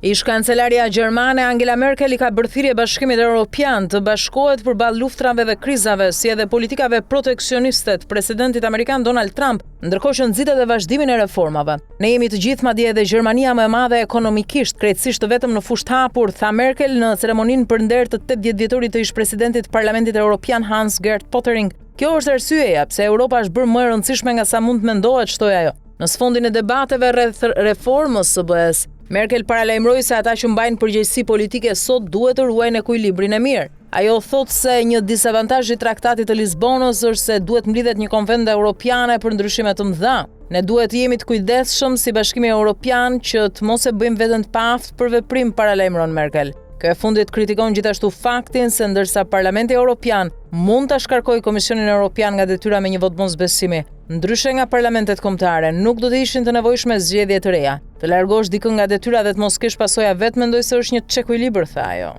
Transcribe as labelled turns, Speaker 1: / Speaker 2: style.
Speaker 1: Ish-kancelaria gjermane Angela Merkel i ka bërë thirrje Bashkimit Evropian të bashkohet përballë luftrave dhe krizave, si edhe politikave proteksioniste të presidentit amerikan Donald Trump, ndërkohë që nxitet edhe vazhdimin e reformave. Ne jemi të gjithë, madje edhe Gjermania më e madhe ekonomikisht, krejtësisht vetëm në fushë të hapur, tha Merkel në ceremoninë për nder të 80 vjetorit të ish-presidentit të Parlamentit Evropian Hans-Gert Pöttering. Kjo është arsyeja pse Europa është bërë më e rëndësishme nga sa mund të mendohet, shtoi ajo. Në sfondin e debateve rreth reformës së BE-s, Merkel paralajmëroi se ata që mbajnë përgjegjësi politike sot duhet të ruajnë ekuilibrin e mirë. Ajo thotë se një disavantazh i Traktatit të Lisbonës është se duhet mblidhet një konvent evropiane për ndryshime të mëdha. Ne duhet të jemi të kujdesshëm si Bashkimi Evropian që të mos e bëjmë veten të paaft për veprim, paralajmëron Merkel. Kjo e fundit kritikon gjithashtu faktin se ndërsa Parlamenti Evropian mund ta shkarkojë Komisionin Evropian nga detyra me një vot mosbesimi, ndryshe nga parlamentet kombëtare, nuk do të ishin të nevojshme zgjedhje të reja. Të largosh dikën nga detyra dhe të mos kesh pasoja vetë mendoj se është një çekuilibër, tha ajo.